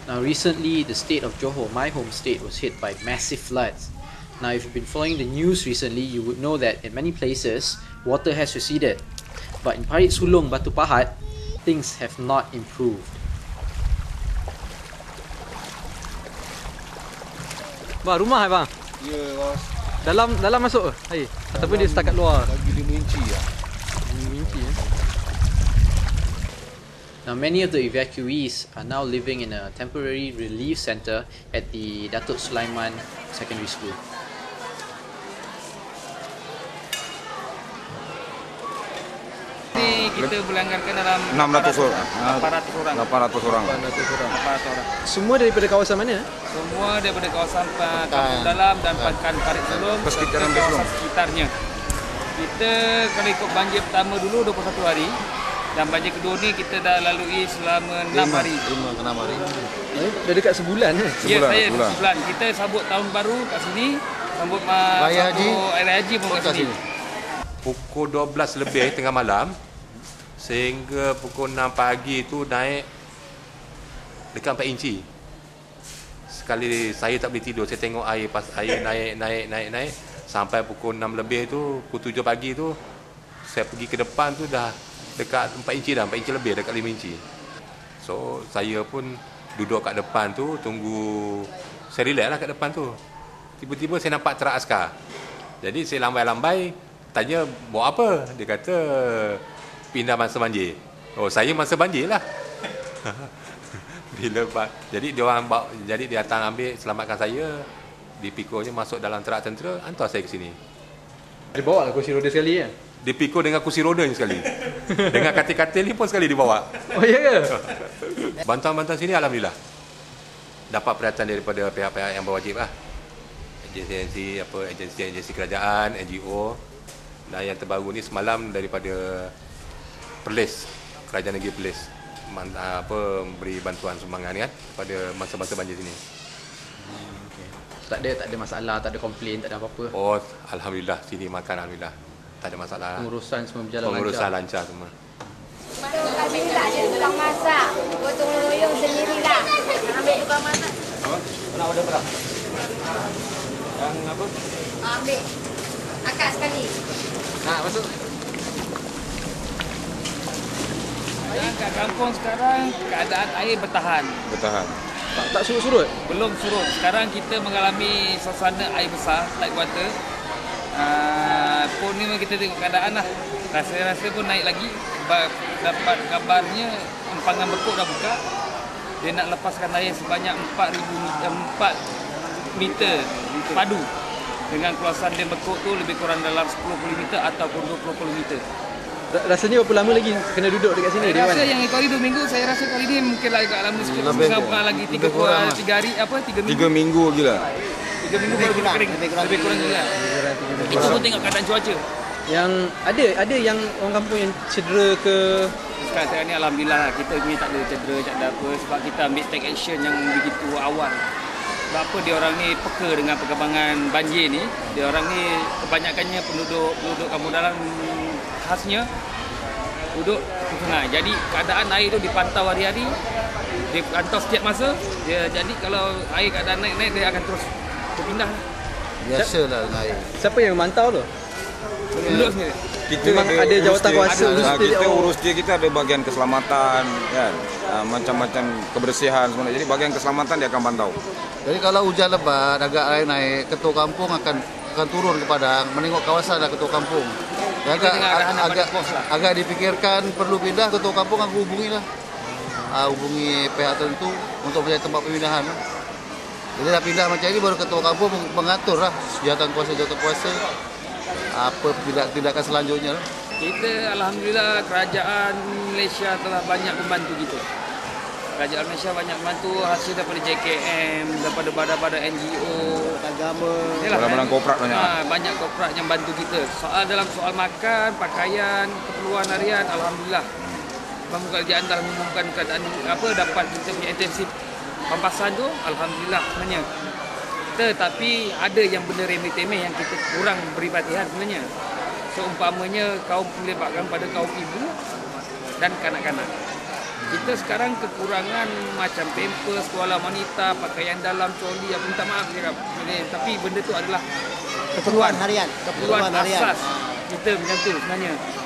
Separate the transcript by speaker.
Speaker 1: Now recently, the state of Johor, my home state, was hit by massive floods. Now if you've been following the news recently, you would know that in many places, water has receded. But in Parit Sulong, Batu Pahat, things have not improved.
Speaker 2: Bang, rumah bang?
Speaker 3: Ya, bos.
Speaker 2: Dalam masuk ke air? Ataupun dia setakat luar?
Speaker 3: Lagi 5 inci lah.
Speaker 2: 5 inci ya.
Speaker 1: Now many of the evacuees are now living in a temporary relief centre at the Datuk Sulaiman Secondary School.
Speaker 4: Ini kita berlanggarkan dalam
Speaker 3: 600 orang.
Speaker 4: 800 orang.
Speaker 3: 800 orang.
Speaker 4: 800 orang.
Speaker 1: Semua daripada kawasan mana?
Speaker 4: Semua daripada kawasan Kampung Dalam dan Pakan Parit Sulong
Speaker 3: Persekitaran
Speaker 4: serta kawasan
Speaker 3: Sulong.
Speaker 4: sekitarnya. Kita kalau ikut banjir pertama dulu 21 hari dan banjir kedua ni kita dah lalui selama 6 hari.
Speaker 3: 5 ke 6 hari.
Speaker 1: Dah dekat sebulan
Speaker 4: Ya,
Speaker 3: Sebulan,
Speaker 4: saya
Speaker 3: sebulan.
Speaker 4: sebulan. Kita sambut tahun baru kat sini, sambut
Speaker 3: Raya Haji.
Speaker 4: Raya Haji pun kat sini.
Speaker 5: Pukul 12 lebih tengah malam sehingga pukul 6 pagi tu naik dekat 4 inci. Sekali saya tak boleh tidur, saya tengok air pas air naik sampai pukul 6 lebih tu, pukul 7 pagi tu saya pergi ke depan tu dah dekat 4 inci dah, 4 inci lebih, dekat 5 inci. So saya pun duduk kat depan tu tunggu, saya relax lah kat depan tu. Tiba-tiba saya nampak terak askar. Jadi saya lambai-lambai tanya buat apa? Dia kata pindah masa banjir. Oh, saya masa banjir lah. Jadi dia datang ambil selamatkan saya, dipikulnya masuk dalam terak tentera, hantar saya ke sini.
Speaker 1: Dia bawa lah kursi roda sekali ya?
Speaker 5: Dipikul dengan kursi roda ni sekali. Dengan katil-katil ni pun sekali dibawa.
Speaker 1: Oh ya ke?
Speaker 5: Bantuan-bantuan sini alhamdulillah dapat perhatian daripada pihak-pihak yang berwajib lah. Agensi kerajaan, NGO. Dan yang terbaru ni semalam daripada Perlis, Kerajaan Negeri Perlis beri bantuan sumbangan kan pada masa-masa banjir sini.
Speaker 1: Tak ada masalah, tak ada komplain, tak ada apa-apa.
Speaker 5: Oh, alhamdulillah sini makan alhamdulillah. Tak ada masalah.
Speaker 1: Pengurusan semua berjalan
Speaker 5: Pengurusan lancar semua.
Speaker 6: Kat sini tak ada tukang masak, gotong royong sendirilah. Ambil tukang masak.
Speaker 4: Nak order berapa? Yang apa?
Speaker 6: Ambil akak sekali.
Speaker 1: Nah, masuk.
Speaker 4: Kat kampung sekarang keadaan air bertahan.
Speaker 3: Bertahan.
Speaker 1: Tak surut-surut?
Speaker 4: Belum surut. Sekarang kita mengalami suasana air besar, tide water. Pun ni kita tengok keadaan lah. Rasa-rasa pun naik lagi. Dapat kabarnya empangan Bekuk dah buka. Dia nak lepaskan air sebanyak 4 meter padu. Dengan keluasan dia Bekuk tu lebih kurang dalam 10 meter ataupun 20 meter.
Speaker 1: Rasanya berapa lama lagi kena duduk dekat sini?
Speaker 4: Saya rasa yang itu hari 2 minggu, saya rasa kali ni mungkin agak lama sikit. Kurang lagi 3 hari, 3 minggu.
Speaker 3: 3 minggu lagi lah.
Speaker 4: 3 minggu baru kering. Lebih kurang juga. Itu pun tengok keadaan cuaca.
Speaker 1: Yang ada yang orang kampung yang cedera ke?
Speaker 4: Sekarang ni alhamdulillah kita ni tak ada cedera, tak ada apa sebab kita ambil take action yang begitu awal. Sebab apa dia orang ni peka dengan perkembangan banjir ni. Dia orang ni kebanyakannya penduduk Kampung Dalam khasnya duduk di sungai. Jadi keadaan air tu dipantau hari-hari. Dipantau setiap masa. Jadi kalau air keadaan naik dia akan terus berpindah.
Speaker 3: Biasalah dengan air.
Speaker 1: Siapa yang memantau tu?
Speaker 4: Penduduk sendiri.
Speaker 3: Kita
Speaker 1: Memang ada jawatan kuasa
Speaker 3: kita urus dia, kita ada bahagian keselamatan kan. Macam-macam kebersihan semua. Jadi bahagian keselamatan dia akan pantau.
Speaker 7: Jadi kalau hujan lebat, agak air naik, ketua kampung akan turun ke padang, menengok kawasan dah ketua kampung. Agak dipikirkan perlu pindah, ketua kampung akan hubungi pihak tertentu untuk mencari tempat pemindahan. Jadi dah pindah macam ini baru ketua kampung mengatur lah jawatan kuasa apa tindakan selanjutnya.
Speaker 4: Kita alhamdulillah kerajaan Malaysia telah banyak membantu kita. Kerajaan Malaysia banyak membantu hasil daripada JKM, daripada badan-badan NGO, agama.
Speaker 3: Badan-badan korporat banyak.
Speaker 4: Banyak korporat yang bantu kita. Dalam soal makan, pakaian, keperluan harian, alhamdulillah. Bank kerajaan dah mengumumkan keadaan dapat kita punya intensif pampasan tu, alhamdulillah sebenarnya. Tetapi ada yang benda remeh-temeh yang kita kurang beri perhatian sebenarnya. Seumpamanya kaum melibatkan pada kaum ibu dan kanak-kanak. Kita sekarang kekurangan macam pampers, sekolah wanita, pakaian dalam, troli, apa minta maaf cakap. Tapi benda tu adalah
Speaker 8: Keperluan harian.
Speaker 4: keperluan asas kita macam tu sebenarnya.